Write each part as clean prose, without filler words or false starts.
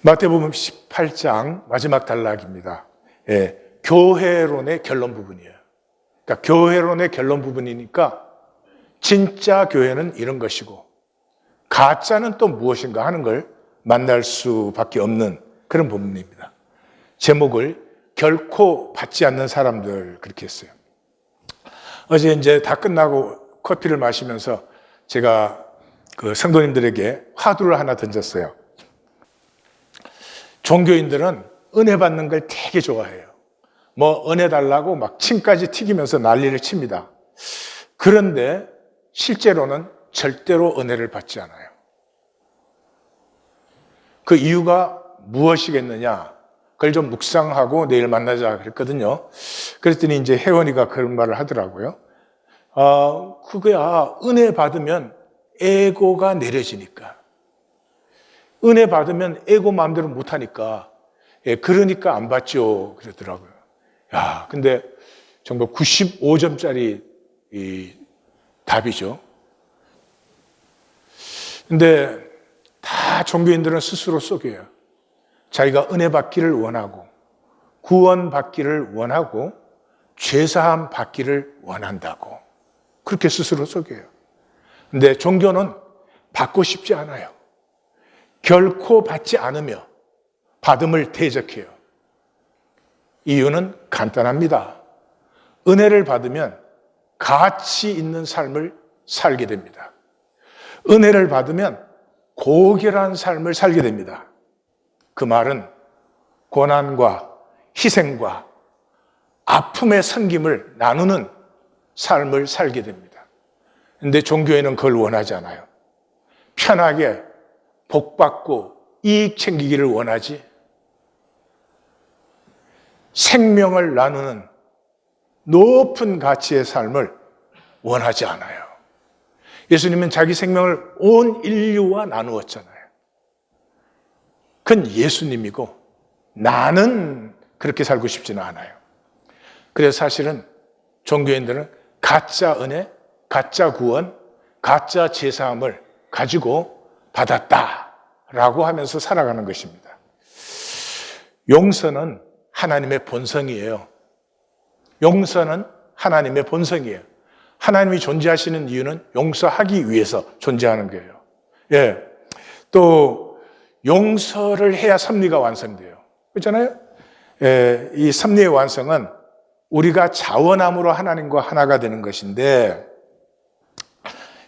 마태복음 18장 마지막 단락입니다. 예, 교회론의 결론 부분이에요. 그러니까 교회론의 결론 부분이니까 진짜 교회는 이런 것이고 가짜는 또 무엇인가 하는 걸 만날 수밖에 없는 그런 본문입니다. 제목을 결코 받지 않는 사람들 그렇게 했어요. 어제 이제 다 끝나고 커피를 마시면서 제가 그 성도님들에게 화두를 하나 던졌어요. 종교인들은 은혜 받는 걸 되게 좋아해요. 뭐 은혜 달라고 막 침까지 튀기면서 난리를 칩니다. 그런데 실제로는 절대로 은혜를 받지 않아요. 그 이유가 무엇이겠느냐? 그걸 좀 묵상하고 내일 만나자 그랬거든요. 그랬더니 이제 혜원이가 그런 말을 하더라고요. 그거야, 은혜 받으면 에고가 내려지니까. 은혜 받으면 에고 마음대로 못하니까. 예, 그러니까 안 받죠. 그러더라고요. 야, 근데 정말 95점짜리 이 답이죠. 근데 다 종교인들은 스스로 속여요. 자기가 은혜 받기를 원하고 구원 받기를 원하고 죄사함 받기를 원한다고 그렇게 스스로 속여요. 근데 종교는 받고 싶지 않아요. 결코 받지 않으며 받음을 대적해요. 이유는 간단합니다. 은혜를 받으면 가치 있는 삶을 살게 됩니다. 은혜를 받으면 고결한 삶을 살게 됩니다. 그 말은 고난과 희생과 아픔의 섬김을 나누는 삶을 살게 됩니다. 그런데 종교에는 그걸 원하지 않아요. 편하게 복받고 이익 챙기기를 원하지 생명을 나누는 높은 가치의 삶을 원하지 않아요. 예수님은 자기 생명을 온 인류와 나누었잖아요. 그건 예수님이고 나는 그렇게 살고 싶지는 않아요. 그래서 사실은 종교인들은 가짜 은혜, 가짜 구원, 가짜 제사함을 가지고 받았다라고 하면서 살아가는 것입니다. 용서는 하나님의 본성이에요. 용서는 하나님의 본성이에요. 하나님이 존재하시는 이유는 용서하기 위해서 존재하는 거예요. 예. 또 용서를 해야 섭리가 완성돼요. 그렇잖아요? 예, 이 섭리의 완성은 우리가 자원함으로 하나님과 하나가 되는 것인데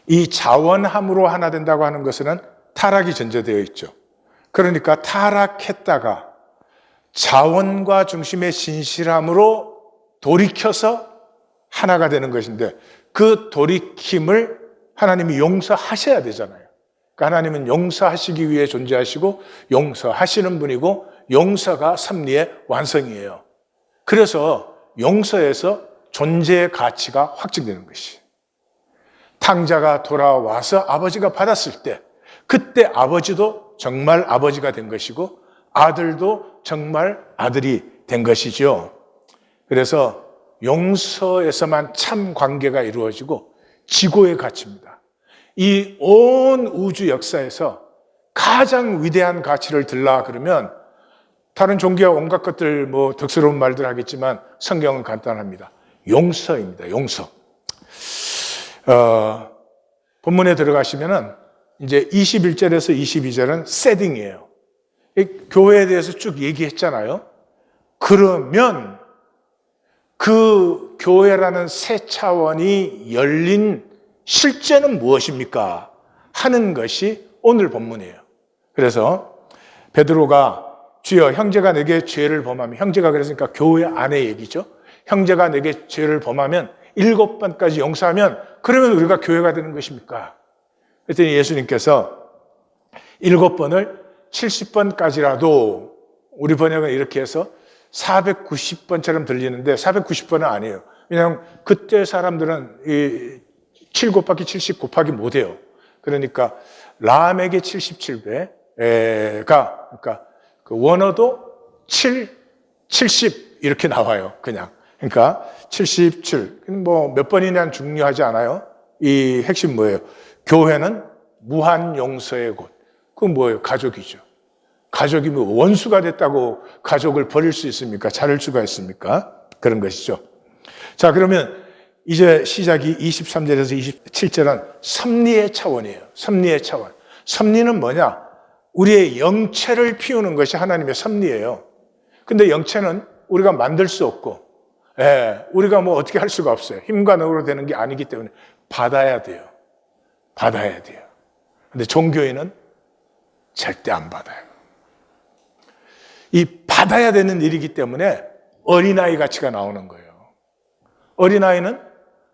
이 자원함으로 하나 된다고 하는 것은 타락이 전제되어 있죠. 그러니까 타락했다가 자원과 중심의 신실함으로 돌이켜서 하나가 되는 것인데 그 돌이킴을 하나님이 용서하셔야 되잖아요. 그러니까 하나님은 용서하시기 위해 존재하시고 용서하시는 분이고 용서가 섭리의 완성이에요. 그래서 용서에서 존재의 가치가 확증되는 것이. 탕자가 돌아와서 아버지가 받았을 때 그때 아버지도 정말 아버지가 된 것이고 아들도 정말 아들이 된 것이죠. 그래서 용서에서만 참 관계가 이루어지고 지고의 가치입니다. 이 온 우주 역사에서 가장 위대한 가치를 들라 그러면 다른 종교와 온갖 것들 뭐 덕스러운 말들 하겠지만 성경은 간단합니다. 용서입니다. 용서. 본문에 들어가시면은 이제 21절에서 22절은 세딩이에요. 교회에 대해서 쭉 얘기했잖아요. 그러면 그 교회라는 새 차원이 열린 실제는 무엇입니까? 하는 것이 오늘 본문이에요. 그래서 베드로가 주여 형제가 내게 죄를 범하면, 형제가 그랬으니까 교회 안의 얘기죠. 형제가 내게 죄를 범하면 7번까지 용서하면 그러면 우리가 교회가 되는 것입니까? 그랬더니 예수님께서 7번을 70번까지라도 우리 번역은 이렇게 해서 490번처럼 들리는데 490번은 아니에요. 왜냐하면 그때 사람들은 7 곱하기 70 곱하기 못해요. 그러니까 람에게 77배가 그러니까 그 원어도 70 이렇게 나와요. 그냥. 그러니까 77. 뭐 몇 번이냐는 중요하지 않아요. 이 핵심 뭐예요? 교회는 무한 용서의 곳. 그건 뭐예요? 가족이죠. 가족이 뭐 원수가 됐다고 가족을 버릴 수 있습니까? 자를 수가 있습니까? 그런 것이죠. 자, 그러면 이제 시작이 23절에서 27절은 섭리의 차원이에요. 섭리의 차원. 섭리는 뭐냐? 우리의 영체를 피우는 것이 하나님의 섭리예요. 근데 영체는 우리가 만들 수 없고, 우리가 뭐 어떻게 할 수가 없어요. 힘과 능으로 되는 게 아니기 때문에 받아야 돼요. 받아야 돼요. 근데 종교인은 절대 안 받아요. 이 받아야 되는 일이기 때문에 어린아이 가치가 나오는 거예요. 어린아이는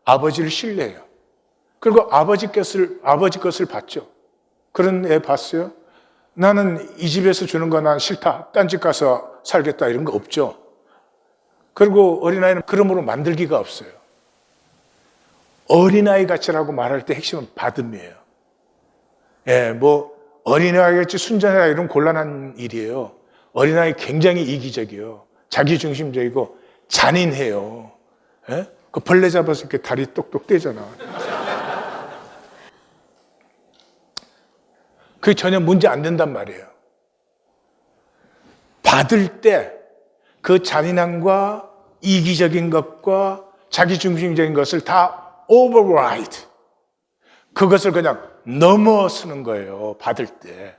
아버지를 신뢰해요. 그리고 아버지 것을 받죠. 그런 애 봤어요? 나는 이 집에서 주는 거 난 싫다. 딴 집 가서 살겠다. 이런 거 없죠. 그리고 어린아이는 그러므로 만들기가 없어요. 어린아이 가치라고 말할 때 핵심은 받음이에요. 뭐 어린아이 같이 순전해라 이런 곤란한 일이에요. 어린아이 굉장히 이기적이에요. 자기중심적이고 잔인해요. 그 벌레 잡아서 이렇게 다리 똑똑 떼잖아. 그게 전혀 문제 안 된단 말이에요. 받을 때 그 잔인함과 이기적인 것과 자기중심적인 것을 다 override. 그것을 그냥 넘어서는 거예요. 받을 때.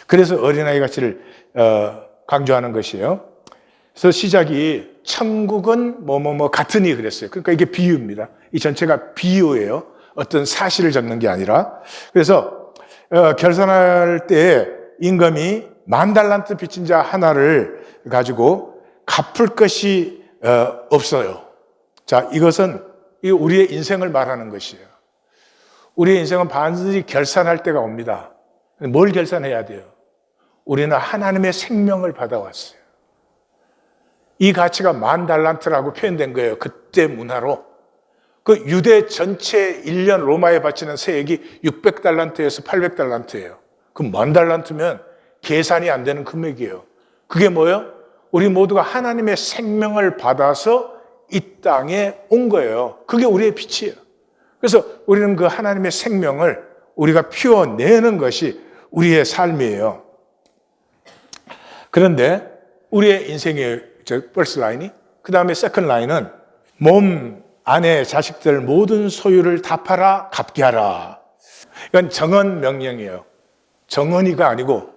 그래서 어린아이 가치를 강조하는 것이에요. 그래서 시작이 천국은 뭐뭐뭐 같으니 그랬어요. 그러니까 이게 비유입니다. 이 전체가 비유예요. 어떤 사실을 적는 게 아니라. 그래서 결산할 때 임금이 10,000달란트 빚진 자 하나를 가지고 갚을 것이 없어요. 자, 이것은 우리의 인생을 말하는 것이에요. 우리의 인생은 반드시 결산할 때가 옵니다. 뭘 결산해야 돼요? 우리는 하나님의 생명을 받아왔어요. 이 가치가 10,000달란트라고 표현된 거예요. 그때 문화로. 그 유대 전체 1년 로마에 바치는 세액이 600달란트에서 800달란트예요. 그럼 10,000달란트면 계산이 안 되는 금액이에요. 그게 뭐예요? 우리 모두가 하나님의 생명을 받아서 이 땅에 온 거예요. 그게 우리의 빛이에요. 그래서 우리는 그 하나님의 생명을 우리가 피워내는 것이 우리의 삶이에요. 그런데 우리의 인생의 first 라인이, 그 다음에 second 라인은 몸, 아내, 자식들 모든 소유를 다 팔아 갚게 하라. 이건 정언 명령이에요. 정언이가 아니고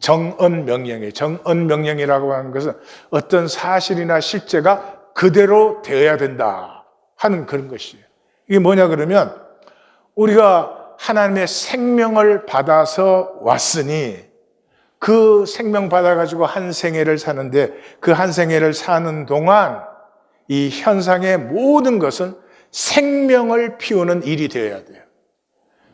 정언 명령이에요. 정언 명령이라고 하는 것은 어떤 사실이나 실제가 그대로 되어야 된다 하는 그런 것이에요. 이게 뭐냐 그러면 우리가 하나님의 생명을 받아서 왔으니 그 생명 받아가지고 한 생애를 사는데 그 한 생애를 사는 동안 이 현상의 모든 것은 생명을 피우는 일이 되어야 돼요.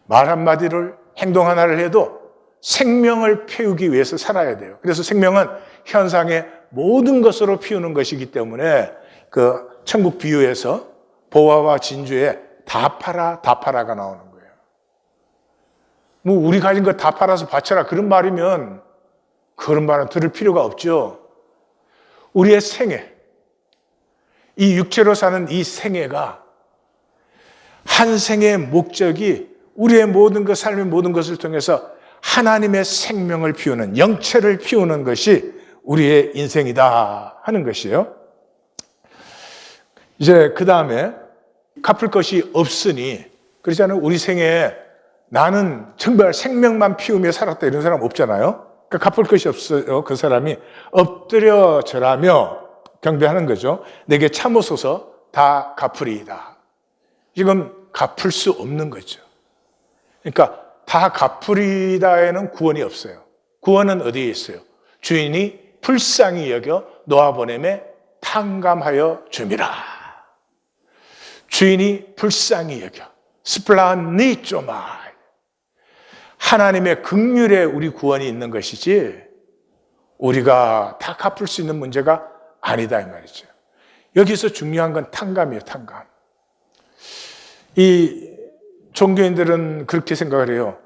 말 한마디를, 행동 하나를 해도 생명을 피우기 위해서 살아야 돼요. 그래서 생명은 현상의 모든 것으로 피우는 것이기 때문에 그 천국 비유에서 보화와 진주에 다 팔아가 나오는 거예요. 뭐 우리 가진 거 다 팔아서 바쳐라 그런 말이면 그런 말은 들을 필요가 없죠. 우리의 생애, 이 육체로 사는 이 생애가 한 생애의 목적이 우리의 모든 것, 삶의 모든 것을 통해서 하나님의 생명을 피우는, 영체를 피우는 것이 우리의 인생이다 하는 것이에요. 이제 그 다음에 갚을 것이 없으니, 그렇잖아요. 우리 생애에 나는 정말 생명만 피우며 살았다 이런 사람 없잖아요. 그러니까 갚을 것이 없어요. 그 사람이 엎드려 절하며 경배하는 거죠. 내게 참으소서 다 갚으리이다. 지금 갚을 수 없는 거죠. 그러니까 다 갚으리다에는 구원이 없어요. 구원은 어디에 있어요? 주인이 불쌍히 여겨 놓아보내매 탕감하여 줌이라. 주인이 불쌍히 여겨. 스플라니쪼마이. 하나님의 긍휼에 우리 구원이 있는 것이지 우리가 다 갚을 수 있는 문제가 아니다 이 말이죠. 여기서 중요한 건 탕감이에요. 탕감. 이 종교인들은 그렇게 생각을 해요.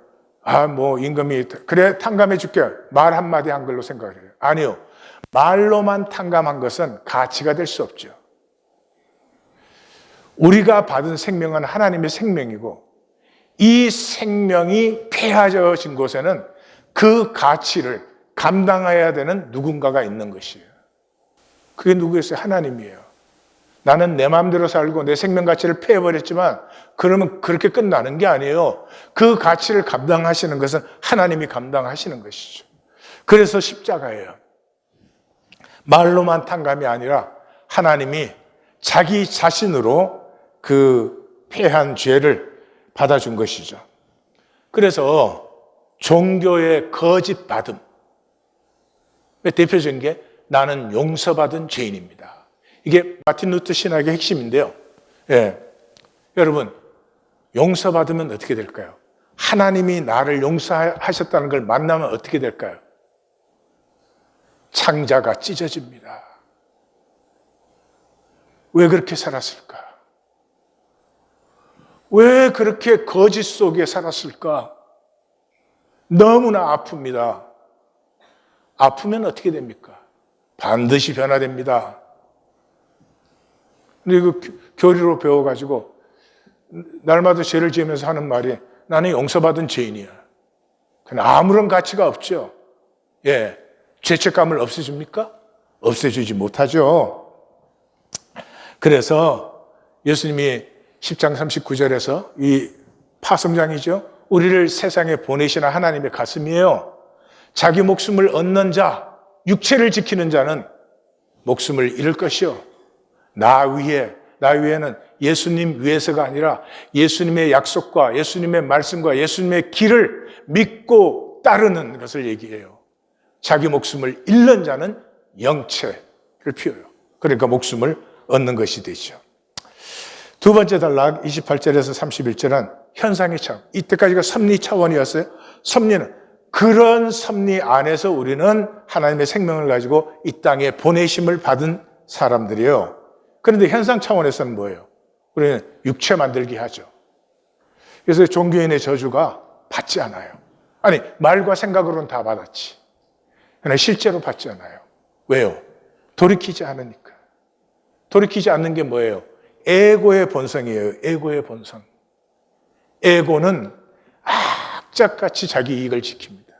뭐 임금이 그래 탕감해 줄게 말 한마디 한 걸로 생각을 해요. 아니요. 말로만 탕감한 것은 가치가 될 수 없죠. 우리가 받은 생명은 하나님의 생명이고 이 생명이 폐하여진 곳에는 그 가치를, 감당해야 되는 누군가가 있는 것이에요. 그게 누구였어요? 하나님이에요. 나는 내 마음대로 살고 내 생명 가치를 패해버렸지만 그러면 그렇게 끝나는 게 아니에요. 그 가치를 감당하시는 것은 하나님이 감당하시는 것이죠. 그래서 십자가예요. 말로만 탕감이 아니라 하나님이 자기 자신으로 그 패한 죄를 받아준 것이죠. 그래서 종교의 거짓받음, 대표적인 게 나는 용서받은 죄인입니다. 이게 마틴 루터 신학의 핵심인데요. 예. 여러분, 용서받으면 어떻게 될까요? 하나님이 나를 용서하셨다는 걸 만나면 어떻게 될까요? 창자가 찢어집니다. 왜 그렇게 살았을까? 왜 그렇게 거짓 속에 살았을까? 너무나 아픕니다. 아프면 어떻게 됩니까? 반드시 변화됩니다. 근데 그 교리로 배워가지고 날마다 죄를 지으면서 하는 말이 나는 용서받은 죄인이야. 아무런 가치가 없죠. 예, 죄책감을 없애줍니까? 없애주지 못하죠. 그래서 예수님이 10장 39절에서 이 파송장이죠. 우리를 세상에 보내시는 하나님의 가슴이에요. 자기 목숨을 얻는 자, 육체를 지키는 자는 목숨을 잃을 것이요. 나 위에는 예수님 위에서가 아니라 예수님의 약속과 예수님의 말씀과 예수님의 길을 믿고 따르는 것을 얘기해요. 자기 목숨을 잃는 자는 영체를 피워요. 그러니까 목숨을 얻는 것이 되죠. 두 번째 단락 28절에서 31절은 현상의 차원. 이때까지가 섭리 차원이었어요. 섭리는 그런 섭리 안에서 우리는 하나님의 생명을 가지고 이 땅에 보내심을 받은 사람들이에요. 그런데 현상 차원에서는 뭐예요? 우리는 육체 만들기 하죠. 그래서 종교인의 저주가 받지 않아요. 아니, 말과 생각으로는 다 받았지. 그러나 실제로 받지 않아요. 왜요? 돌이키지 않으니까. 돌이키지 않는 게 뭐예요? 에고의 본성이에요. 에고의 본성. 에고는 악착같이 자기 이익을 지킵니다.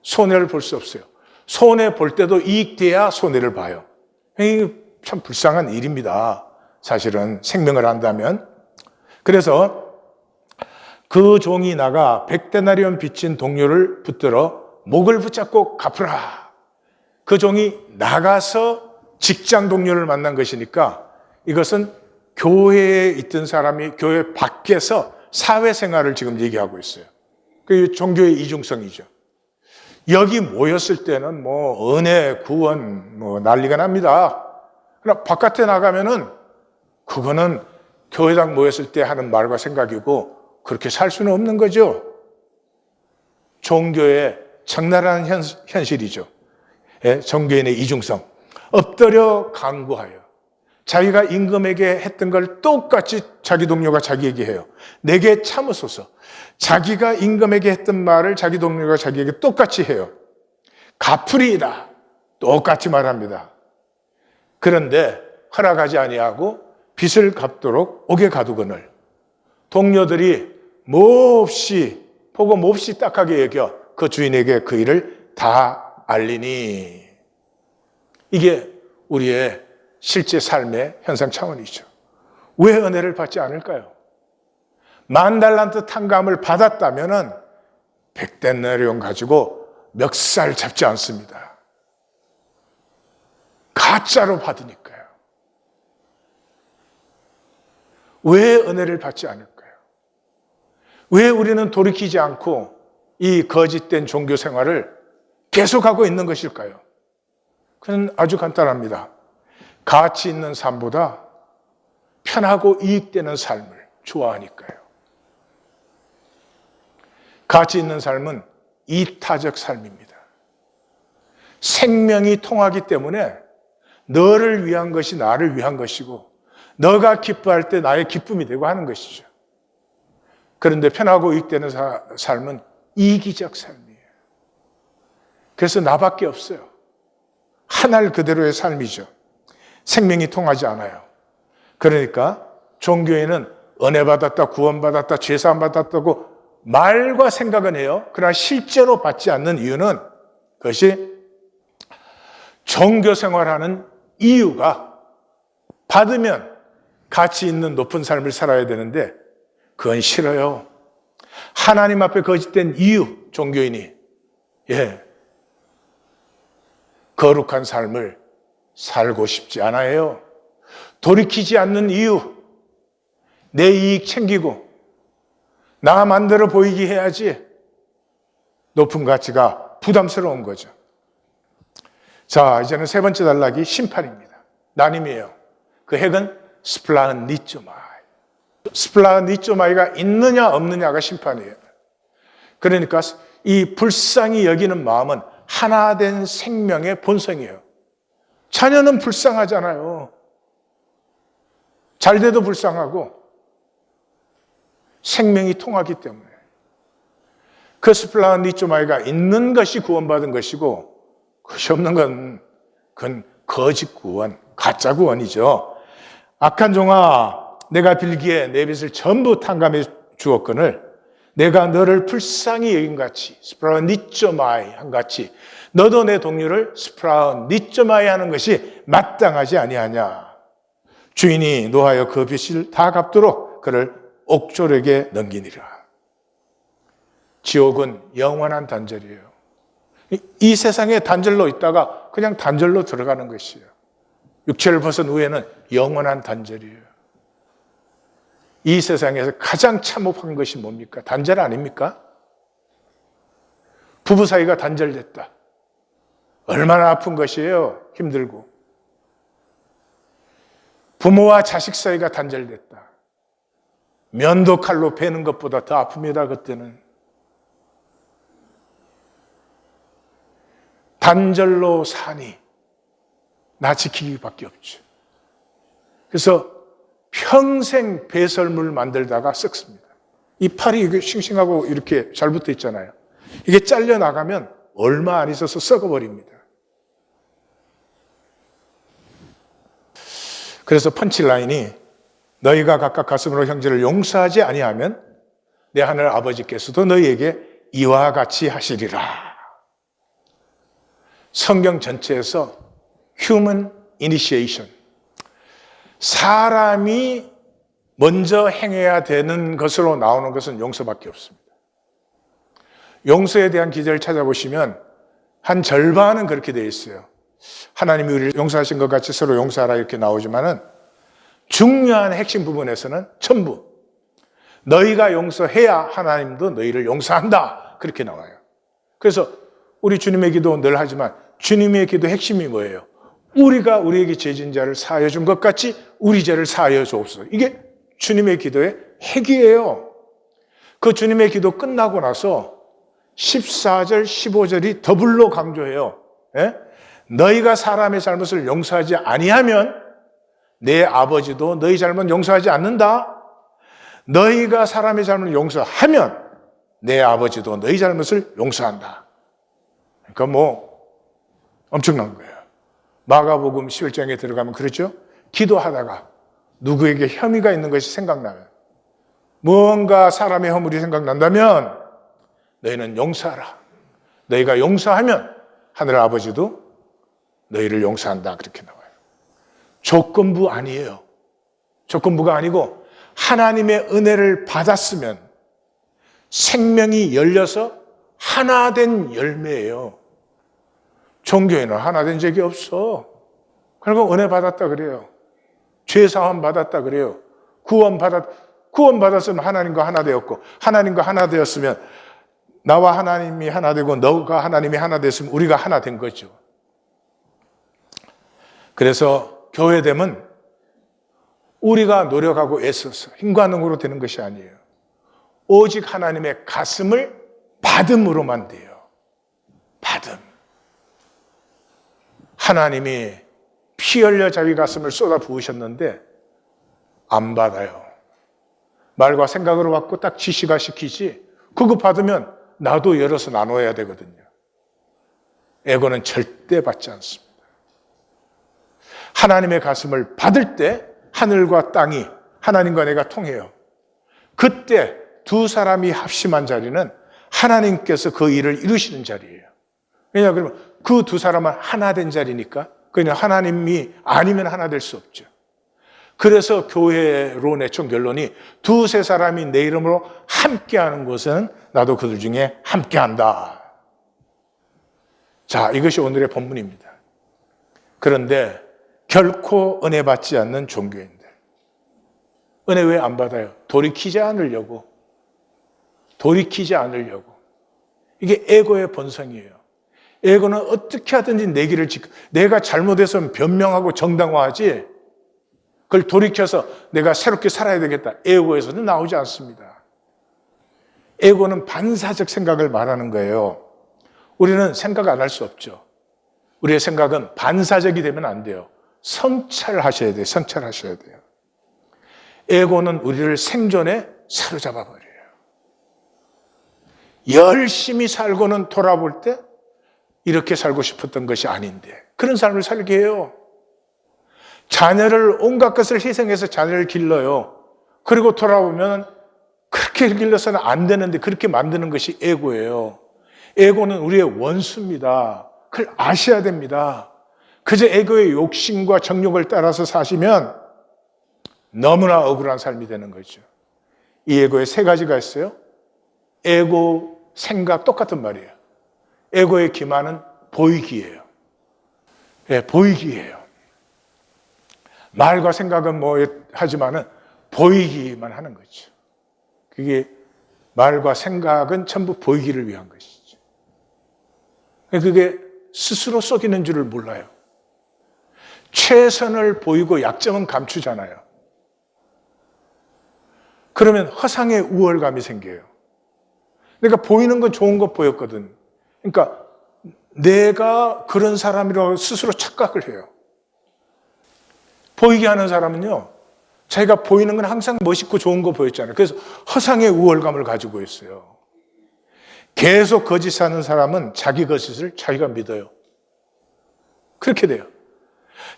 손해를 볼 수 없어요. 손해 볼 때도 이익돼야 손해를 봐요. 이게 참 불쌍한 일입니다. 사실은 생명을 한다면. 그래서 그 종이 나가 100데나리온 빚진 동료를 붙들어 목을 붙잡고 갚으라. 그 종이 나가서 직장 동료를 만난 것이니까 이것은 교회에 있던 사람이 교회 밖에서 사회생활을 지금 얘기하고 있어요. 그 종교의 이중성이죠. 여기 모였을 때는 뭐 은혜, 구원 뭐 난리가 납니다. 그러나 바깥에 나가면은 그거는 교회당 모였을 때 하는 말과 생각이고 그렇게 살 수는 없는 거죠. 종교의 적나라한 현실이죠. 예, 종교인의 이중성. 엎드려 간구하여 자기가 임금에게 했던 걸 똑같이 자기 동료가 자기에게 해요. 내게 참으소서. 자기가 임금에게 했던 말을 자기 동료가 자기에게 똑같이 해요. 갚으리이다. 똑같이 말합니다. 그런데 허락하지 아니하고 빚을 갚도록 옥에 가두거늘 동료들이 몹시 보고 몹시 딱하게 여겨 그 주인에게 그 일을 다 알리니. 이게 우리의 실제 삶의 현상 차원이죠. 왜 은혜를 받지 않을까요? 10,000달란트 탕감을 받았다면은 100데나리온 가지고 멱살 잡지 않습니다. 가짜로 받으니까요. 왜 은혜를 받지 않을까요? 왜 우리는 돌이키지 않고 이 거짓된 종교 생활을 계속하고 있는 것일까요? 그건 아주 간단합니다. 가치 있는 삶보다 편하고 이익되는 삶을 좋아하니까요. 가치 있는 삶은 이타적 삶입니다. 생명이 통하기 때문에 너를 위한 것이 나를 위한 것이고 너가 기뻐할 때 나의 기쁨이 되고 하는 것이죠. 그런데 편하고 이익되는 삶은 이기적 삶이에요. 그래서 나밖에 없어요. 하늘 그대로의 삶이죠. 생명이 통하지 않아요. 그러니까 종교에는 은혜 받았다, 구원 받았다, 죄사함 받았다고 말과 생각은 해요. 그러나 실제로 받지 않는 이유는 그것이 종교 생활하는 이유가 받으면 가치 있는 높은 삶을 살아야 되는데 그건 싫어요. 하나님 앞에 거짓된 이유, 종교인이 거룩한 삶을 살고 싶지 않아요. 돌이키지 않는 이유, 내 이익 챙기고 나 마음대로 보이게 해야지 높은 가치가 부담스러운 거죠. 자, 이제는 세 번째 단락이 심판입니다. 난임이에요. 그 핵은 스플라흐니조마이. 스플라흐니조마이가 있느냐 없느냐가 심판이에요. 그러니까 이 불쌍히 여기는 마음은 하나된 생명의 본성이에요. 자녀는 불쌍하잖아요. 잘 돼도 불쌍하고 생명이 통하기 때문에. 그 스플라흐니조마이가 있는 것이 구원받은 것이고 그것이 없는 건 그건 거짓 구원, 가짜 구원이죠. 악한 종아, 내가 빌기에 내 빚을 전부 탕감해 주었거늘 내가 너를 불쌍히 여긴 같이 스프라니쪼마이 한 같이 너도 내 동료를 스프라니쪼마이 하는 것이 마땅하지 아니하냐. 주인이 노하여 그 빚을 다 갚도록 그를 옥졸에게 넘기니라. 지옥은 영원한 단절이에요. 이 세상에 단절로 있다가 그냥 단절로 들어가는 것이에요. 육체를 벗은 후에는 영원한 단절이에요. 이 세상에서 가장 참혹한 것이 뭡니까? 단절 아닙니까? 부부 사이가 단절됐다. 얼마나 아픈 것이에요. 힘들고. 부모와 자식 사이가 단절됐다. 면도 칼로 베는 것보다 더 아픕니다. 그때는. 단절로 사니 나 지키기밖에 없죠. 그래서 평생 배설물 만들다가 썩습니다. 이 팔이 이게 싱싱하고 이렇게 잘 붙어 있잖아요. 이게 잘려 나가면 얼마 안 있어서 썩어버립니다. 그래서 펀치라인이 너희가 각각 가슴으로 형제를 용서하지 아니하면 내 하늘 아버지께서도 너희에게 이와 같이 하시리라. 성경 전체에서 human initiation, 사람이 먼저 행해야 되는 것으로 나오는 것은 용서밖에 없습니다. 용서에 대한 기제를 찾아보시면 한 절반은 그렇게 되어 있어요. 하나님이 우리를 용서하신 것 같이 서로 용서하라 이렇게 나오지만은 중요한 핵심 부분에서는 전부 너희가 용서해야 하나님도 너희를 용서한다 그렇게 나와요. 그래서 우리 주님의 기도 늘 하지만 주님의 기도 핵심이 뭐예요? 우리가 우리에게 죄진 자를 사하여 준 것 같이 우리 죄를 사하여 주옵소서. 이게 주님의 기도의 핵이에요. 그 주님의 기도 끝나고 나서 14절, 15절이 더블로 강조해요. 너희가 사람의 잘못을 용서하지 아니하면 내 아버지도 너희 잘못 용서하지 않는다. 너희가 사람의 잘못을 용서하면 내 아버지도 너희 잘못을 용서한다. 그러니까 엄청난 거예요. 마가복음 11장에 들어가면 그렇죠? 기도하다가 누구에게 혐의가 있는 것이 생각나면 무언가 사람의 허물이 생각난다면 너희는 용서하라. 너희가 용서하면 하늘 아버지도 너희를 용서한다. 그렇게 나와요. 조건부 아니에요. 조건부가 아니고 하나님의 은혜를 받았으면 생명이 열려서 하나 된 열매예요. 종교에는 하나 된 적이 없어. 그리고 은혜 받았다 그래요. 죄 사함 받았다 그래요. 구원 받았으면 하나님과 하나 되었고 하나님과 하나 되었으면 나와 하나님이 하나 되고 너가 하나님이 하나 됐으면 우리가 하나 된 거죠. 그래서 교회됨은 우리가 노력하고 애써서 힘과 능으로 되는 것이 아니에요. 오직 하나님의 가슴을 받음으로만 돼요. 받음. 하나님이 피 흘려 자기 가슴을 쏟아 부으셨는데 안 받아요. 말과 생각으로 받고 딱 지시가 시키지 그거 받으면 나도 열어서 나눠야 되거든요. 에고는 절대 받지 않습니다. 하나님의 가슴을 받을 때 하늘과 땅이 하나님과 내가 통해요. 그때 두 사람이 합심한 자리는 하나님께서 그 일을 이루시는 자리예요. 왜냐 그러면 그 두 사람은 하나 된 자리니까. 그냥 하나님이 아니면 하나 될 수 없죠. 그래서 교회론의 총 결론이 두세 사람이 내 이름으로 함께하는 곳은 나도 그들 중에 함께한다. 자, 이것이 오늘의 본문입니다. 그런데 결코 은혜 받지 않는 종교인들, 은혜 왜 안 받아요? 돌이키지 않으려고. 이게 에고의 본성이에요. 에고는 어떻게 하든지 내 길을 지켜, 내가 잘못해서 변명하고 정당화하지, 그걸 돌이켜서 내가 새롭게 살아야 되겠다. 에고에서는 나오지 않습니다. 에고는 반사적 생각을 말하는 거예요. 우리는 생각 안 할 수 없죠. 우리의 생각은 반사적이 되면 안 돼요. 성찰하셔야 돼요. 성찰하셔야 돼요. 에고는 우리를 생존에 사로잡아 버려요. 열심히 살고는 돌아볼 때 이렇게 살고 싶었던 것이 아닌데 그런 삶을 살게 해요. 자녀를 온갖 것을 희생해서 자녀를 길러요. 그리고 돌아보면 그렇게 길러서는 안 되는데 그렇게 만드는 것이 에고예요. 에고는 우리의 원수입니다. 그걸 아셔야 됩니다. 그저 에고의 욕심과 정욕을 따라서 사시면 너무나 억울한 삶이 되는 거죠. 이 에고에 세 가지가 있어요. 에고, 생각 똑같은 말이에요. 에고의 기만은 보이기예요. 보이기예요. 말과 생각은 하지만은 보이기만 하는 거죠. 그게 말과 생각은 전부 보이기를 위한 것이죠. 그게 스스로 속이는 줄을 몰라요. 최선을 보이고 약점은 감추잖아요. 그러면 허상의 우월감이 생겨요. 내가 보이는 건 좋은 것 보였거든. 그러니까 내가 그런 사람이라고 스스로 착각을 해요. 보이게 하는 사람은요, 자기가 보이는 건 항상 멋있고 좋은 거 보였잖아요. 그래서 허상의 우월감을 가지고 있어요. 계속 거짓하는 사람은 자기 거짓을 자기가 믿어요. 그렇게 돼요.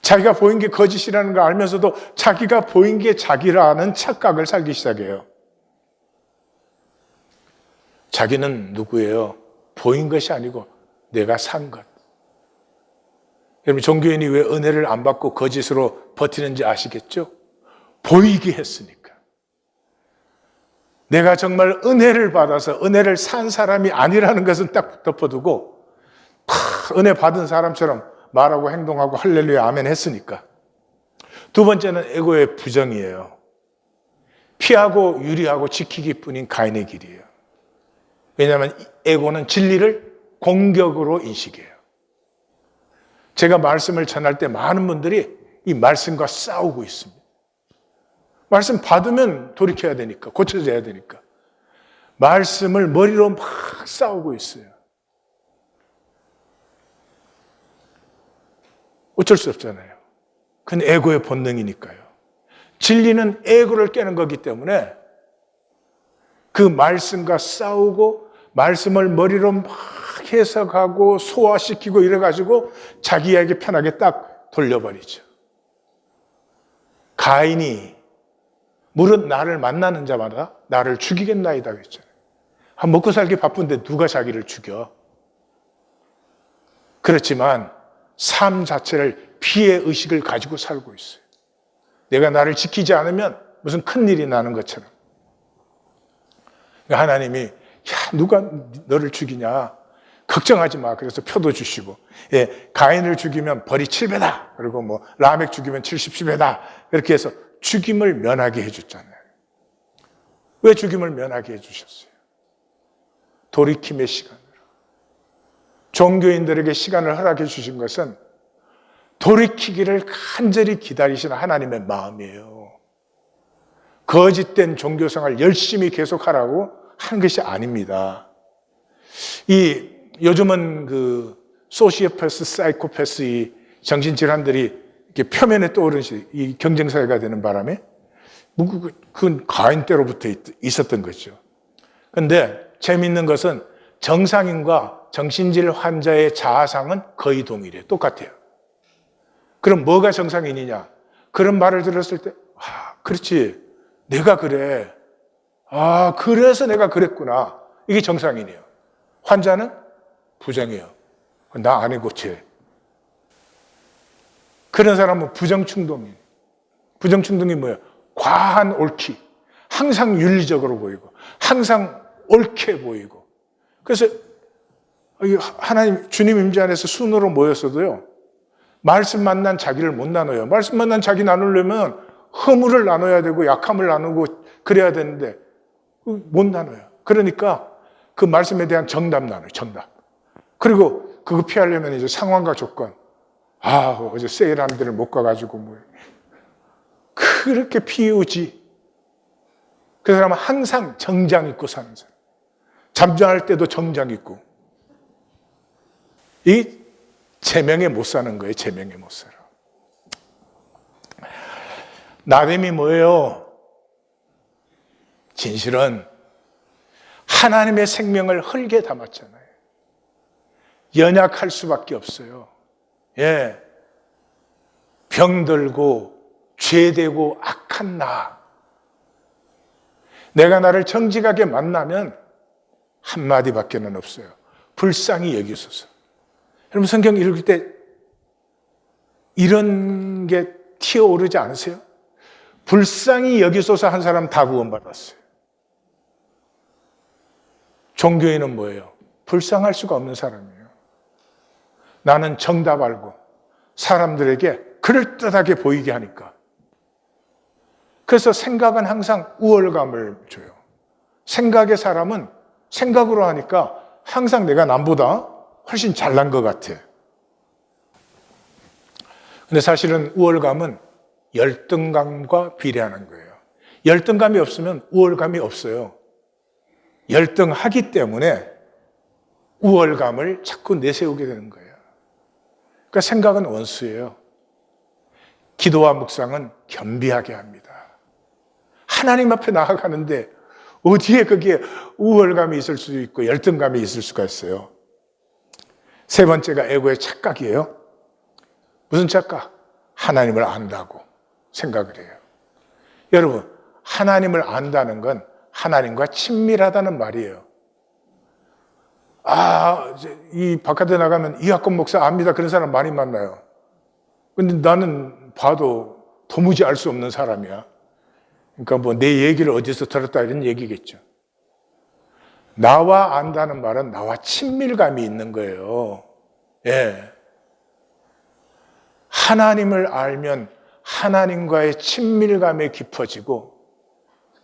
자기가 보인 게 거짓이라는 걸 알면서도 자기가 보인 게 자기라는 착각을 살기 시작해요. 자기는 누구예요? 보인 것이 아니고 내가 산 것. 여러분, 종교인이 왜 은혜를 안 받고 거짓으로 버티는지 아시겠죠? 보이게 했으니까. 내가 정말 은혜를 받아서 은혜를 산 사람이 아니라는 것은 딱 덮어두고 은혜 받은 사람처럼 말하고 행동하고 할렐루야 아멘 했으니까. 두 번째는 에고의 부정이에요. 피하고 유리하고 지키기뿐인 가인의 길이에요. 왜냐하면 에고는 진리를 공격으로 인식해요. 제가 말씀을 전할 때 많은 분들이 이 말씀과 싸우고 있습니다. 말씀 받으면 돌이켜야 되니까, 고쳐져야 되니까. 말씀을 머리로 막 싸우고 있어요. 어쩔 수 없잖아요. 그건 에고의 본능이니까요. 진리는 에고를 깨는 거기 때문에 그 말씀과 싸우고 말씀을 머리로 막 해석하고 소화시키고 이래가지고 자기에게 편하게 딱 돌려버리죠. 가인이 무릇 나를 만나는 자마다 나를 죽이겠나이다 그랬잖아요. 먹고 살기 바쁜데 누가 자기를 죽여? 그렇지만 삶 자체를 피해 의식을 가지고 살고 있어요. 내가 나를 지키지 않으면 무슨 큰일이 나는 것처럼. 하나님이 야, 누가 너를 죽이냐? 걱정하지 마. 그래서 표도 주시고, 가인을 죽이면 벌이 7배다. 그리고 라멕 죽이면 70배다. 이렇게 해서 죽임을 면하게 해줬잖아요. 왜 죽임을 면하게 해주셨어요? 돌이킴의 시간으로. 종교인들에게 시간을 허락해 주신 것은 돌이키기를 간절히 기다리시는 하나님의 마음이에요. 거짓된 종교생활 열심히 계속하라고 하는 것이 아닙니다. 요즘은 소시오패스, 사이코패스 이 정신질환들이 이렇게 표면에 떠오르는 이 경쟁사회가 되는 바람에 그건 가인 때로부터 있었던 거죠. 그런데 재미있는 것은 정상인과 정신질 환자의 자아상은 거의 동일해요. 똑같아요. 그럼 뭐가 정상인이냐? 그런 말을 들었을 때, 그렇지. 내가 그래. 그래서 내가 그랬구나. 이게 정상인이에요. 환자는 부정이에요. 나 아니고 쟤. 그런 사람은 부정충동이에요. 부정충동이 뭐예요? 과한 옳기. 항상 윤리적으로 보이고 항상 옳게 보이고. 그래서 하나님 주님 임재 안에서 순으로 모였어도요, 말씀 만난 자기를 못 나눠요. 말씀 만난 자기 나누려면 허물을 나눠야 되고 약함을 나누고 그래야 되는데 못 나눠요. 그러니까 그 말씀에 대한 정답 나눠요. 정답. 그리고 그거 피하려면 이제 상황과 조건. 어제 세일한 데를 못 가가지고 뭐 그렇게 피우지. 그 사람은 항상 정장 입고 사는 사람. 잠자할 때도 정장 입고. 이 제명에 못 사는 거예요. 제명에 못 살아. 나됨이 뭐예요? 진실은 하나님의 생명을 흙에 담았잖아요. 연약할 수밖에 없어요. 예. 병들고 죄되고 악한 나. 내가 나를 정직하게 만나면 한마디밖에는 없어요. 불쌍히 여기소서. 여러분 성경 읽을 때 이런 게 튀어오르지 않으세요? 불쌍히 여기소서 한 사람 다 구원받았어요. 종교인은 뭐예요? 불쌍할 수가 없는 사람이에요. 나는 정답 알고 사람들에게 그럴듯하게 보이게 하니까. 그래서 생각은 항상 우월감을 줘요. 생각의 사람은 생각으로 하니까 항상 내가 남보다 훨씬 잘난 것 같아. 근데 사실은 우월감은 열등감과 비례하는 거예요. 열등감이 없으면 우월감이 없어요. 열등하기 때문에 우월감을 자꾸 내세우게 되는 거예요. 그러니까 생각은 원수예요. 기도와 묵상은 겸비하게 합니다. 하나님 앞에 나아가는데 어디에 거기에 우월감이 있을 수도 있고 열등감이 있을 수가 있어요. 세 번째가 에고의 착각이에요. 무슨 착각? 하나님을 안다고 생각을 해요. 여러분, 하나님을 안다는 건 하나님과 친밀하다는 말이에요. 이 바깥에 나가면 이학권 목사 압니다. 그런 사람 많이 만나요. 근데 나는 봐도 도무지 알 수 없는 사람이야. 그러니까 뭐 내 얘기를 어디서 들었다 이런 얘기겠죠. 나와 안다는 말은 나와 친밀감이 있는 거예요. 예. 하나님을 알면 하나님과의 친밀감이 깊어지고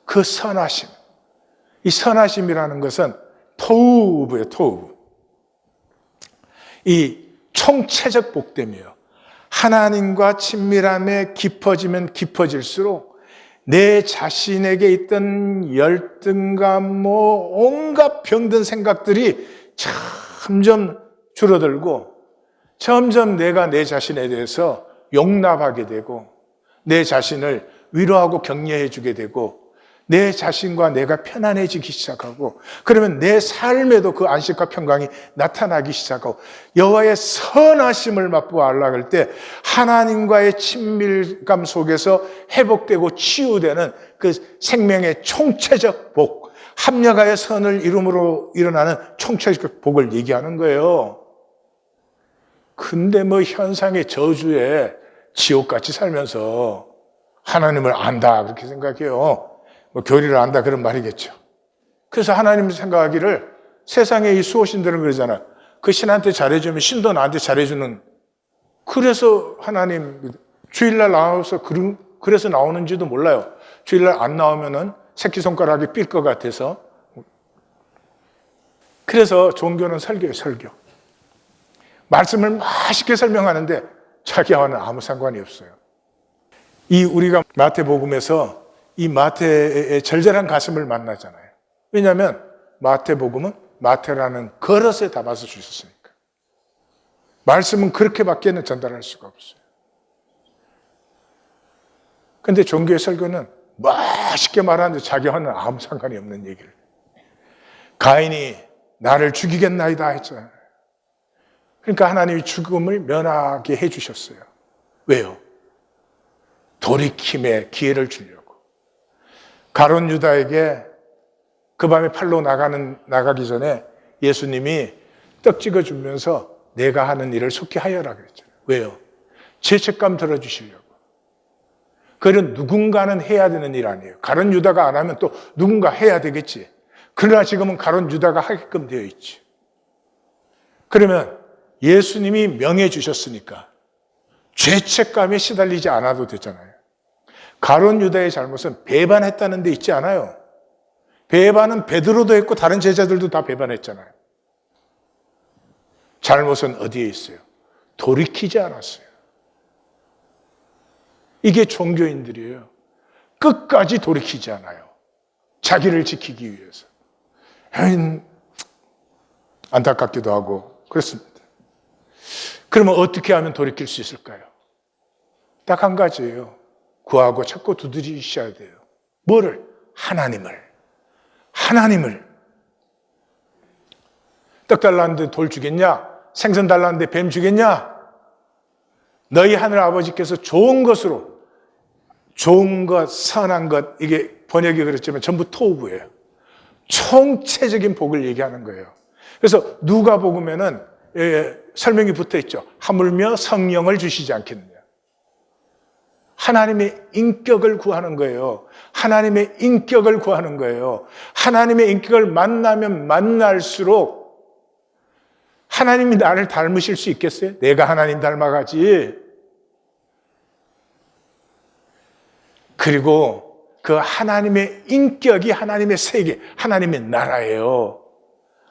그 선하심, 이 선하심이라는 것은 토우브예요, 토우브. 이 총체적 복됨이에요. 하나님과 친밀함에 깊어지면 깊어질수록 내 자신에게 있던 열등감, 온갖 병든 생각들이 점점 줄어들고 점점 내가 내 자신에 대해서 용납하게 되고 내 자신을 위로하고 격려해 주게 되고 내 자신과 내가 편안해지기 시작하고 그러면 내 삶에도 그 안식과 평강이 나타나기 시작하고 여호와의 선하심을 맛보아 알아갈 때 하나님과의 친밀감 속에서 회복되고 치유되는 그 생명의 총체적 복, 합력하여 선을 이룸으로 일어나는 총체적 복을 얘기하는 거예요. 근데 뭐 현상의 저주에 지옥같이 살면서 하나님을 안다 그렇게 생각해요. 뭐 교리를 안다 그런 말이겠죠. 그래서 하나님 생각하기를 세상의 이 수호신들은 그러잖아. 그 신한테 잘해주면 신도 나한테 잘해주는. 그래서 하나님 주일날 나와서 그래서 나오는지도 몰라요. 주일날 안 나오면은 새끼손가락이 삘 것 같아서. 그래서 종교는 설교예요, 설교. 말씀을 맛있게 설명하는데 자기와는 아무 상관이 없어요. 우리가 마태복음에서 이 마태의 절절한 가슴을 만나잖아요. 왜냐하면 마태복음은 마태라는 그릇에 담아서 주셨으니까. 말씀은 그렇게밖에는 전달할 수가 없어요. 그런데 종교의 설교는 맛있게 말하는데 자기와는 아무 상관이 없는 얘기를. 가인이 나를 죽이겠나이다 했잖아요. 그러니까 하나님이 죽음을 면하게 해주셨어요. 왜요? 돌이킴의 기회를 주려고. 가룟 유다에게 그 밤에 팔로 나가기 전에 예수님이 떡 찍어주면서 내가 하는 일을 속히 하여라 그랬잖아요. 왜요? 죄책감 들어주시려고. 그건 누군가는 해야 되는 일 아니에요. 가룟 유다가 안 하면 또 누군가 해야 되겠지. 그러나 지금은 가룟 유다가 하게끔 되어 있지. 그러면 예수님이 명해 주셨으니까 죄책감에 시달리지 않아도 되잖아요. 가룟 유다의 잘못은 배반했다는 데 있지 않아요. 배반은 베드로도 했고 다른 제자들도 다 배반했잖아요. 잘못은 어디에 있어요? 돌이키지 않았어요. 이게 종교인들이에요. 끝까지 돌이키지 않아요. 자기를 지키기 위해서. 안타깝기도 하고 그렇습니다. 그러면 어떻게 하면 돌이킬 수 있을까요? 딱 한 가지예요. 구하고 찾고 두드리셔야 돼요. 뭐를? 하나님을. 떡 달라는데 돌 주겠냐? 생선 달라는데 뱀 주겠냐? 너희 하늘 아버지께서 좋은 것으로, 좋은 것, 선한 것, 이게 번역이 그렇지만 전부 토부예요. 총체적인 복을 얘기하는 거예요. 그래서 누가복음에는 설명이 붙어 있죠. 하물며 성령을 주시지 않겠느냐. 하나님의 인격을 구하는 거예요. 하나님의 인격을 구하는 거예요. 하나님의 인격을 만나면 만날수록 하나님이 나를 닮으실 수 있겠어요? 내가 하나님 닮아가지. 그리고 그 하나님의 인격이 하나님의 세계, 하나님의 나라예요.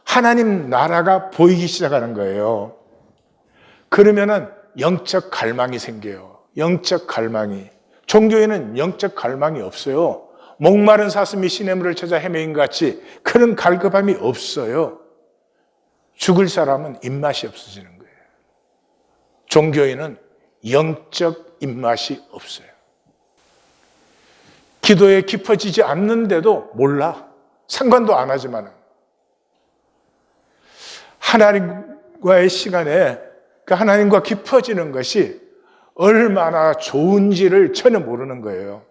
하나님 나라가 보이기 시작하는 거예요. 그러면은 영적 갈망이 생겨요. 영적 갈망이. 종교에는 영적 갈망이 없어요. 목마른 사슴이 시냇물을 찾아 헤매인 것 같이 그런 갈급함이 없어요. 죽을 사람은 입맛이 없어지는 거예요. 종교에는 영적 입맛이 없어요. 기도에 깊어지지 않는데도 몰라. 상관도 안 하지만은. 하나님과의 시간에 그 하나님과 깊어지는 것이 얼마나 좋은지를 전혀 모르는 거예요.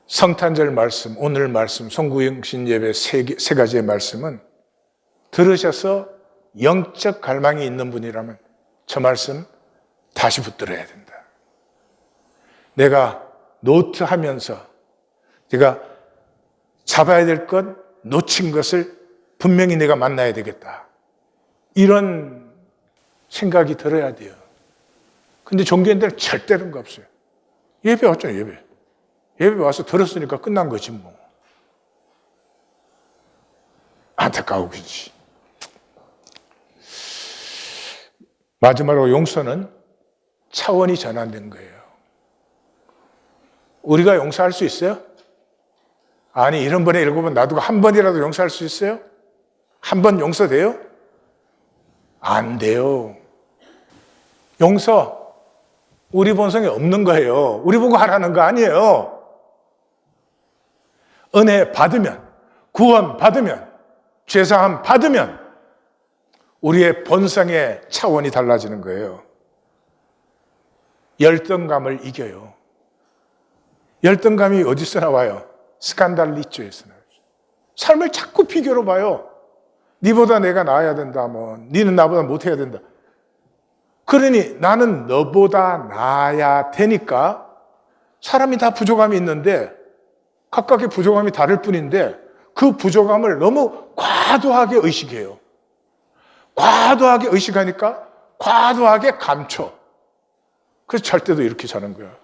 성탄절 말씀, 오늘 말씀, 송구영신 예배 세 가지의 말씀은 들으셔서 영적 갈망이 있는 분이라면 저 말씀 다시 붙들어야 된다. 내가 노트하면서 내가 잡아야 될 것, 놓친 것을 분명히 내가 만나야 되겠다. 이런 생각이 들어야 돼요. 근데 종교인들은 절대 그런 거 없어요. 예배 왔잖아요, 예배. 예배 와서 들었으니까 끝난 거지 뭐. 안타까우지. 마지막으로 용서는 차원이 전환된 거예요. 우리가 용서할 수 있어요? 아니, 7번에 7번 놔두고 한 번이라도 용서할 수 있어요? 한 번 용서돼요? 안 돼요. 용서, 우리 본성에 없는 거예요. 우리 보고 하라는 거 아니에요. 은혜 받으면, 구원 받으면, 죄사함 받으면 우리의 본성의 차원이 달라지는 거예요. 열등감을 이겨요. 열등감이 어디서 나와요? 스칸달리조에서 나와요. 삶을 자꾸 비교로 봐요. 니보다 내가 나아야 된다. 니는 나보다 못해야 된다. 그러니 나는 너보다 나아야 되니까 사람이 다 부족함이 있는데 각각의 부족함이 다를 뿐인데 그 부족함을 너무 과도하게 의식해요. 과도하게 의식하니까 과도하게 감춰. 그래서 잘 때도 이렇게 자는 거야.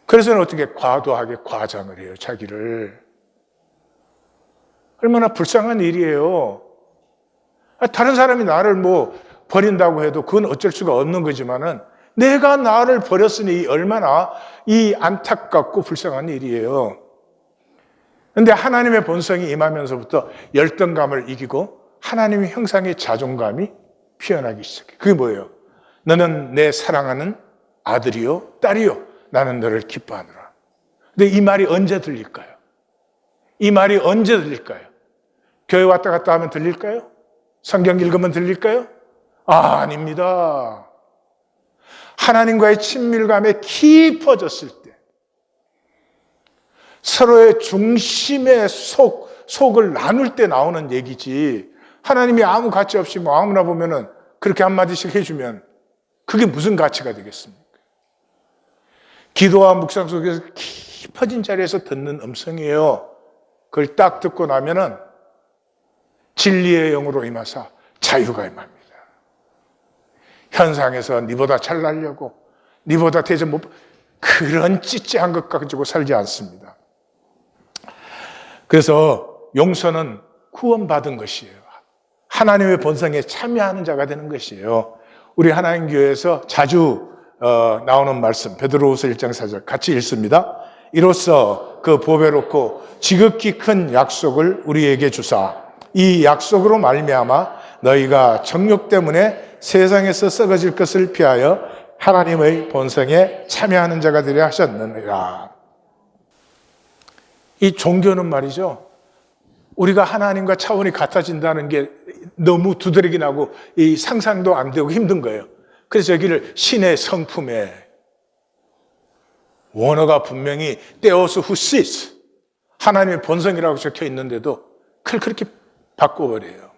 그래서는 어떻게 과도하게 과장을 해요, 자기를. 얼마나 불쌍한 일이에요. 다른 사람이 나를 버린다고 해도 그건 어쩔 수가 없는 거지만은 내가 나를 버렸으니 얼마나 이 안타깝고 불쌍한 일이에요. 그런데 하나님의 본성이 임하면서부터 열등감을 이기고 하나님의 형상의 자존감이 피어나기 시작해요. 그게 뭐예요? 너는 내 사랑하는 아들이요, 딸이요. 나는 너를 기뻐하노라. 근데 이 말이 언제 들릴까요? 이 말이 언제 들릴까요? 교회 왔다 갔다 하면 들릴까요? 성경 읽으면 들릴까요? 아닙니다. 하나님과의 친밀감에 깊어졌을 때, 서로의 중심에 속을 나눌 때 나오는 얘기지, 하나님이 아무 가치 없이 뭐 아무나 보면은 그렇게 한마디씩 해주면 그게 무슨 가치가 되겠습니까? 기도와 묵상 속에서 깊어진 자리에서 듣는 음성이에요. 그걸 딱 듣고 나면은 진리의 영으로 임하사 자유가 임합니다. 현상에서 니보다 잘나려고, 니보다 대접 못, 그런 찌찌한 것 가지고 살지 않습니다. 그래서 용서는 구원받은 것이에요. 하나님의 본성에 참여하는 자가 되는 것이에요. 우리 하나님 교회에서 자주 나오는 말씀, 베드로후서 1장 4절 같이 읽습니다. 이로써 그 보배롭고 지극히 큰 약속을 우리에게 주사 이 약속으로 말미암아 너희가 정욕 때문에 세상에서 썩어질 것을 피하여 하나님의 본성에 참여하는 자가 되려 하셨느니라. 이 종교는 말이죠, 우리가 하나님과 차원이 같아진다는 게 너무 두드러기 나고 이 상상도 안 되고 힘든 거예요. 그래서 여기를 신의 성품에, 원어가 분명히 테오스 후시스, 하나님의 본성이라고 적혀 있는데도 그걸 그렇게 바꿔버려요.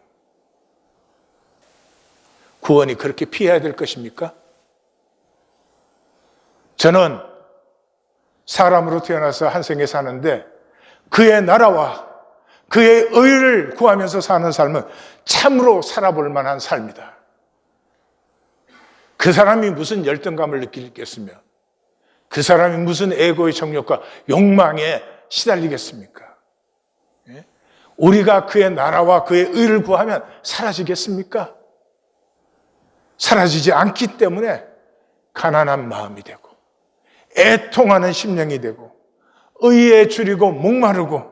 구원이 그렇게 피해야 될 것입니까? 저는 사람으로 태어나서 한 생에 사는데 그의 나라와 그의 의를 구하면서 사는 삶은 참으로 살아볼 만한 삶이다. 그 사람이 무슨 열등감을 느끼겠으며 그 사람이 무슨 에고의 정욕과 욕망에 시달리겠습니까? 우리가 그의 나라와 그의 의를 구하면 사라지겠습니까? 사라지지 않기 때문에 가난한 마음이 되고 애통하는 심령이 되고 의에 줄이고 목마르고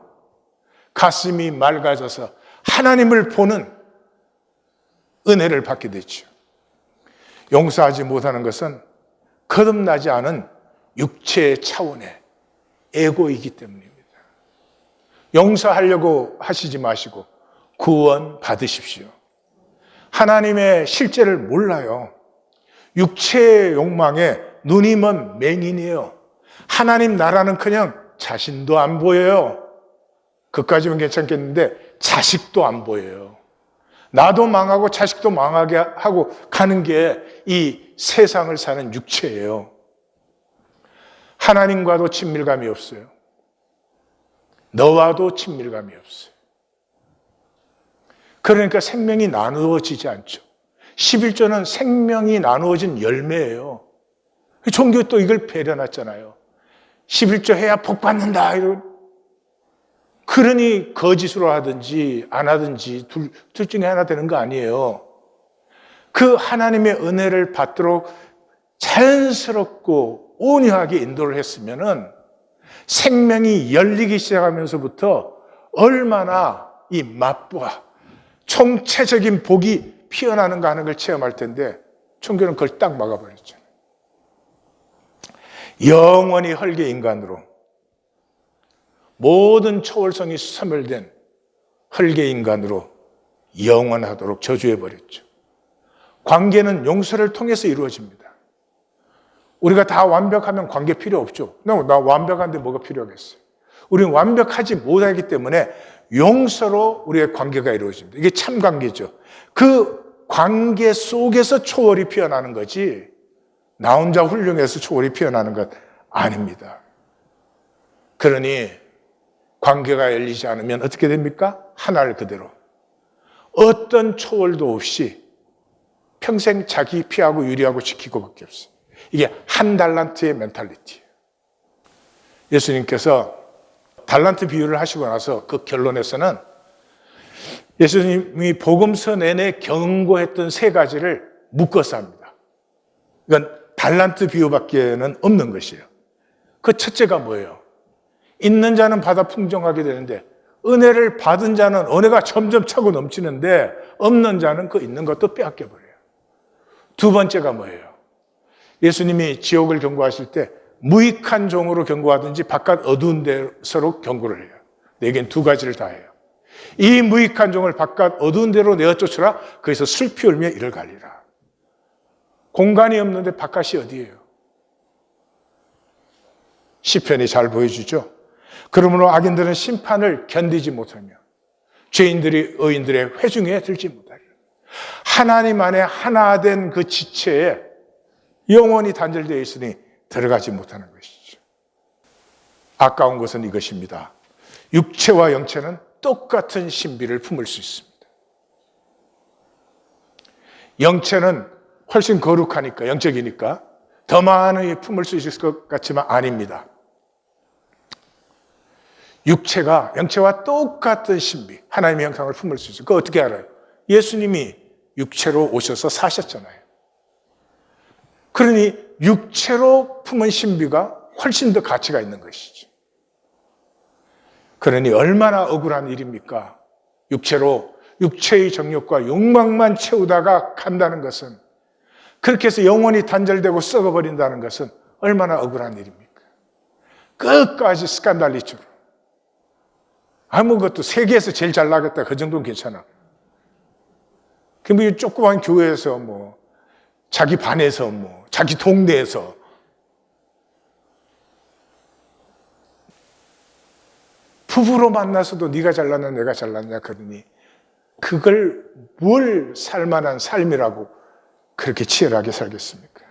가슴이 맑아져서 하나님을 보는 은혜를 받게 되죠. 용서하지 못하는 것은 거듭나지 않은 육체의 차원의 에고이기 때문입니다. 용서하려고 하시지 마시고 구원 받으십시오. 하나님의 실제를 몰라요. 육체의 욕망에 눈이 먼 맹인이에요. 하나님 나라는 그냥 자신도 안 보여요. 그까지는 괜찮겠는데 자식도 안 보여요. 나도 망하고 자식도 망하게 하고 가는 게 이 세상을 사는 육체예요. 하나님과도 친밀감이 없어요. 너와도 친밀감이 없어요. 그러니까 생명이 나누어지지 않죠. 11조는 생명이 나누어진 열매예요. 종교 또 이걸 배려놨잖아요. 11조 해야 복 받는다. 그러니 거짓으로 하든지 안 하든지 둘 중에 하나 되는 거 아니에요. 그 하나님의 은혜를 받도록 자연스럽고 온유하게 인도를 했으면은 생명이 열리기 시작하면서부터 얼마나 이 맛보아 총체적인 복이 피어나는가 하는 걸 체험할 텐데 종교는 그걸 딱 막아버렸잖아요. 영원히 헐게 인간으로 모든 초월성이 소멸된 헐게 인간으로 영원하도록 저주해버렸죠. 관계는 용서를 통해서 이루어집니다. 우리가 다 완벽하면 관계 필요 없죠. 나 완벽한데 뭐가 필요하겠어요. 우리는 완벽하지 못하기 때문에 용서로 우리의 관계가 이루어집니다. 이게 참 관계죠. 그 관계 속에서 초월이 피어나는 거지 나 혼자 훌륭해서 초월이 피어나는 것 아닙니다. 그러니 관계가 열리지 않으면 어떻게 됩니까? 하나를 그대로 어떤 초월도 없이 평생 자기 피하고 유리하고 지키고 밖에 없어요. 이게 한 달란트의 멘탈리티예요. 예수님께서 달란트 비유를 하시고 나서 그 결론에서는 예수님이 복음서 내내 경고했던 세 가지를 묶어서 합니다. 이건 달란트 비유밖에는 없는 것이에요. 그 첫째가 뭐예요? 있는 자는 받아 풍성하게 되는데 은혜를 받은 자는 은혜가 점점 차고 넘치는데 없는 자는 그 있는 것도 빼앗겨 버려요. 두 번째가 뭐예요? 예수님이 지옥을 경고하실 때 무익한 종으로 경고하든지 바깥 어두운 데서로 경고를 해요. 내겐 두 가지를 다 해요. 이 무익한 종을 바깥 어두운 데로 내어 쫓으라. 거기서 슬피 울며 이를 갈리라. 공간이 없는데 바깥이 어디예요? 시편이 잘 보여주죠. 그러므로 악인들은 심판을 견디지 못하며 죄인들이 의인들의 회중에 들지 못하리라. 하나님 안에 하나 된 그 지체에 영원히 단절되어 있으니 들어가지 못하는 것이죠. 아까운 것은 이것입니다. 육체와 영체는 똑같은 신비를 품을 수 있습니다. 영체는 훨씬 거룩하니까, 영적이니까 더 많이 품을 수 있을 것 같지만 아닙니다. 육체가 영체와 똑같은 신비, 하나님의 형상을 품을 수 있어요. 그거 어떻게 알아요? 예수님이 육체로 오셔서 사셨잖아요. 그러니 육체로 품은 신비가 훨씬 더 가치가 있는 것이죠. 그러니 얼마나 억울한 일입니까? 육체의 정욕과 욕망만 채우다가 간다는 것은, 그렇게 해서 영원히 단절되고 썩어버린다는 것은 얼마나 억울한 일입니까? 끝까지 스칸달리처럼. 아무것도 세계에서 제일 잘 나겠다, 그 정도는 괜찮아. 이 조그만 교회에서 자기 반에서 자기 동네에서 부부로 만나서도 네가 잘났냐 내가 잘났냐 그러니 그걸 뭘 살만한 삶이라고 그렇게 치열하게 살겠습니까?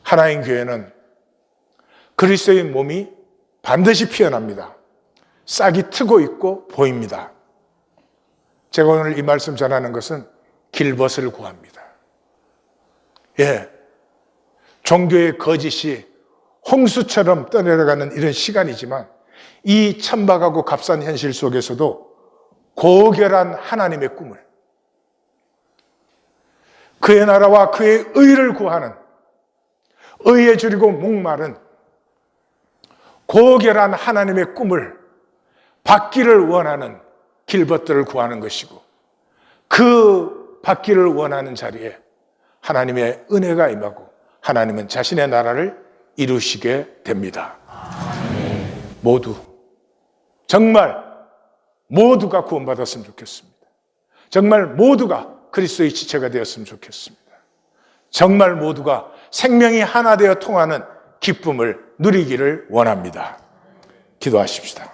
하나님 교회는 그리스도의 몸이 반드시 피어납니다. 싹이 트고 있고 보입니다. 제가 오늘 이 말씀 전하는 것은 길벗을 구합니다. 종교의 거짓이 홍수처럼 떠내려가는 이런 시간이지만 이 천박하고 값싼 현실 속에서도 고결한 하나님의 꿈을, 그의 나라와 그의 의를 구하는, 의에 줄이고 목마른 고결한 하나님의 꿈을 받기를 원하는 길벗들을 구하는 것이고, 그 받기를 원하는 자리에 하나님의 은혜가 임하고 하나님은 자신의 나라를 이루시게 됩니다. 모두, 정말 모두가 구원받았으면 좋겠습니다. 정말 모두가 그리스도의 지체가 되었으면 좋겠습니다. 정말 모두가 생명이 하나 되어 통하는 기쁨을 누리기를 원합니다. 기도하십시다.